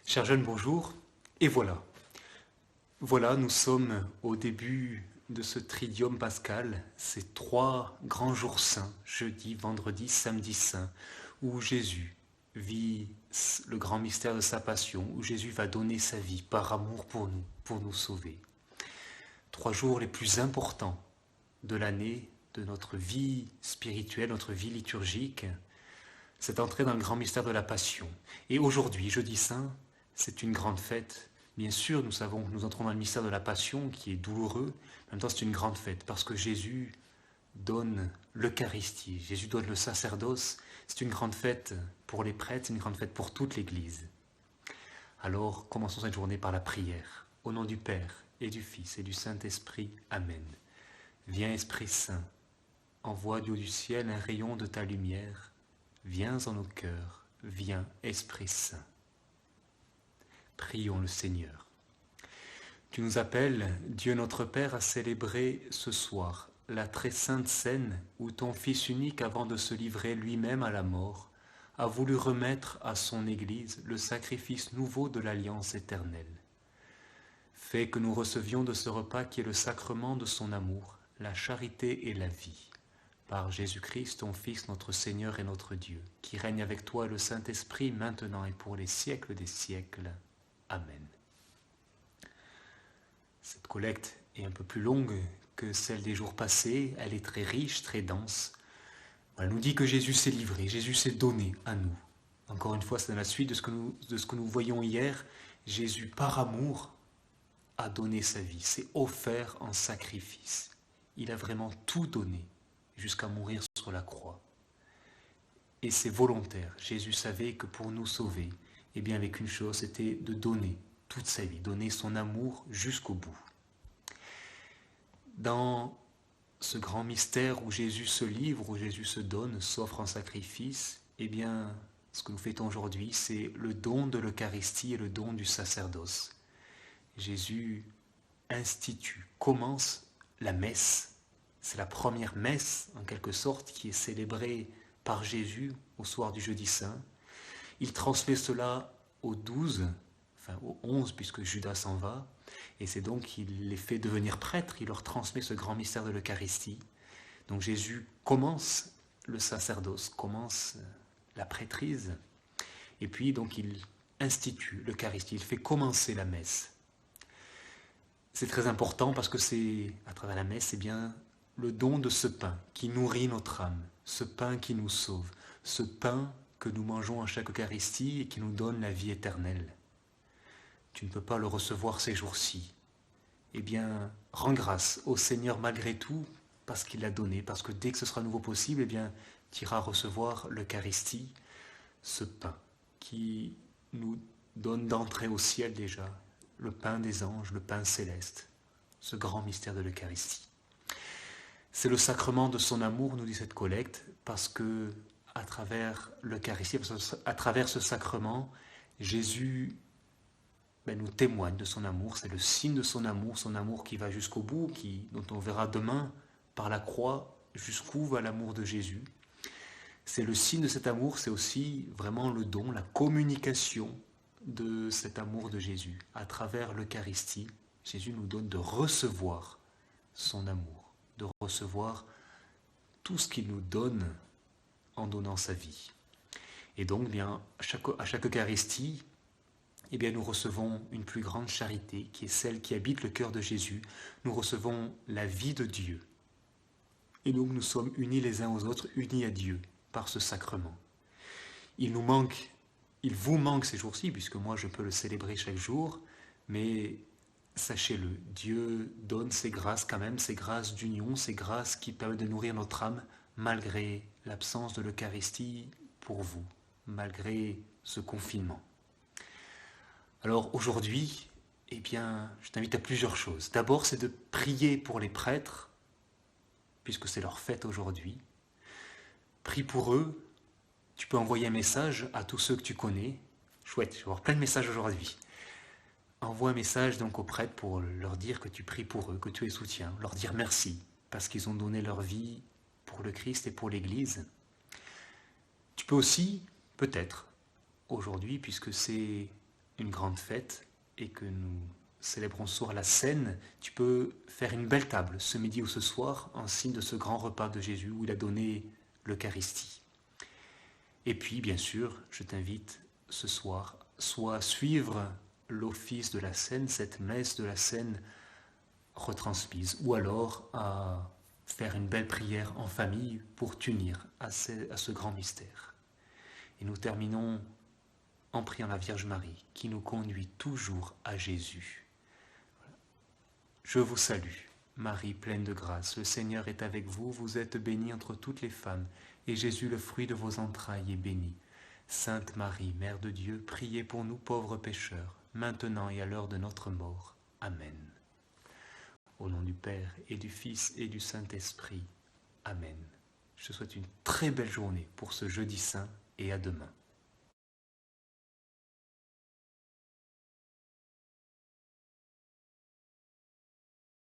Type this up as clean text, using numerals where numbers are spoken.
Chers jeunes, bonjour. Et voilà. Voilà, nous sommes au début de ce tridium pascal, ces trois grands jours saints, jeudi, vendredi, samedi saint, où Jésus vit le grand mystère de sa passion, où Jésus va donner sa vie par amour pour nous sauver. 3 jours les plus importants de l'année, de notre vie spirituelle, notre vie liturgique, c'est entrer dans le grand mystère de la passion. Et aujourd'hui, jeudi saint, c'est une grande fête. Bien sûr, nous savons que nous entrons dans le mystère de la passion qui est douloureux. En même temps, c'est une grande fête parce que Jésus donne l'Eucharistie, Jésus donne le sacerdoce. C'est une grande fête pour les prêtres, c'est une grande fête pour toute l'Église. Alors, commençons cette journée par la prière. Au nom du Père et du Fils et du Saint-Esprit. Amen. Viens, Esprit Saint, envoie du haut du ciel un rayon de ta lumière. Viens en nos cœurs, viens, Esprit Saint. Prions le Seigneur. Tu nous appelles, Dieu notre Père, à célébrer ce soir la très sainte scène où ton Fils unique, avant de se livrer lui-même à la mort, a voulu remettre à son Église le sacrifice nouveau de l'alliance éternelle. Fais que nous recevions de ce repas qui est le sacrement de son amour, la charité et la vie. Par Jésus-Christ, ton Fils, notre Seigneur et notre Dieu, qui règne avec toi et le Saint-Esprit, maintenant et pour les siècles des siècles. Amen. Cette collecte est un peu plus longue que celle des jours passés, elle est très riche, très dense. Elle nous dit que Jésus s'est livré, Jésus s'est donné à nous. Encore une fois, c'est dans la suite de ce que nous voyions hier. Jésus, par amour, a donné sa vie, s'est offert en sacrifice. Il a vraiment tout donné jusqu'à mourir sur la croix. Et c'est volontaire. Jésus savait que pour nous sauver, eh bien avec une chose, c'était de donner toute sa vie, donner son amour jusqu'au bout. Dans ce grand mystère où Jésus se livre, où Jésus se donne, s'offre en sacrifice, eh bien, ce que nous fêtons aujourd'hui, c'est le don de l'Eucharistie et le don du sacerdoce. Jésus institue, commence la messe. C'est la première messe, en quelque sorte, qui est célébrée par Jésus au soir du jeudi saint. Il transmet cela aux 12, enfin aux 11, puisque Judas s'en va, et c'est donc qu'il les fait devenir prêtres, il leur transmet ce grand mystère de l'Eucharistie. Donc Jésus commence le sacerdoce, commence la prêtrise, et puis donc il institue l'Eucharistie, il fait commencer la messe. C'est très important parce que c'est, à travers la messe, c'est bien le don de ce pain qui nourrit notre âme, ce pain qui nous sauve, ce pain que nous mangeons à chaque Eucharistie et qui nous donne la vie éternelle. Tu ne peux pas le recevoir ces jours-ci. Eh bien, rends grâce au Seigneur malgré tout parce qu'il l'a donné, parce que dès que ce sera à nouveau possible, eh bien, tu iras recevoir l'Eucharistie, ce pain qui nous donne d'entrée au ciel déjà, le pain des anges, le pain céleste, ce grand mystère de l'Eucharistie. C'est le sacrement de son amour, nous dit cette collecte, parce que à travers l'Eucharistie, à travers ce sacrement, Jésus nous témoigne de son amour, c'est le signe de son amour qui va jusqu'au bout, dont on verra demain par la croix jusqu'où va l'amour de Jésus. C'est le signe de cet amour, c'est aussi vraiment le don, la communication de cet amour de Jésus. À travers l'Eucharistie, Jésus nous donne de recevoir son amour, de recevoir tout ce qu'il nous donne en donnant sa vie. Et donc, bien, à chaque Eucharistie, eh bien, nous recevons une plus grande charité, qui est celle qui habite le cœur de Jésus. Nous recevons la vie de Dieu. Et donc, nous sommes unis les uns aux autres, unis à Dieu, par ce sacrement. Il vous manque ces jours-ci, puisque moi, je peux le célébrer chaque jour, mais sachez-le, Dieu donne ses grâces quand même, ses grâces d'union, ses grâces qui permettent de nourrir notre âme, malgré l'absence de l'Eucharistie pour vous, malgré ce confinement. Alors aujourd'hui, eh bien, je t'invite à plusieurs choses. D'abord, c'est de prier pour les prêtres, puisque c'est leur fête aujourd'hui. Prie pour eux. Tu peux envoyer un message à tous ceux que tu connais. Chouette, je vais avoir plein de messages aujourd'hui. Envoie un message donc aux prêtres pour leur dire que tu pries pour eux, que tu les soutiens, leur dire merci, parce qu'ils ont donné leur vie pour le Christ et pour l'Église. Tu peux aussi, peut-être, aujourd'hui, puisque c'est une grande fête et que nous célébrons ce soir la Cène, tu peux faire une belle table ce midi ou ce soir en signe de ce grand repas de Jésus où il a donné l'Eucharistie. Et puis, bien sûr, je t'invite ce soir soit à suivre l'office de la Cène, cette messe de la Cène retransmise, ou alors à faire une belle prière en famille pour t'unir à ce grand mystère. Et nous terminons en priant la Vierge Marie qui nous conduit toujours à Jésus. Je vous salue, Marie pleine de grâce, le Seigneur est avec vous, vous êtes bénie entre toutes les femmes, et Jésus, le fruit de vos entrailles, est béni. Sainte Marie, Mère de Dieu, priez pour nous pauvres pécheurs, maintenant et à l'heure de notre mort. Amen. Au nom du Père et du Fils et du Saint-Esprit. Amen. Je te souhaite une très belle journée pour ce jeudi saint et à demain.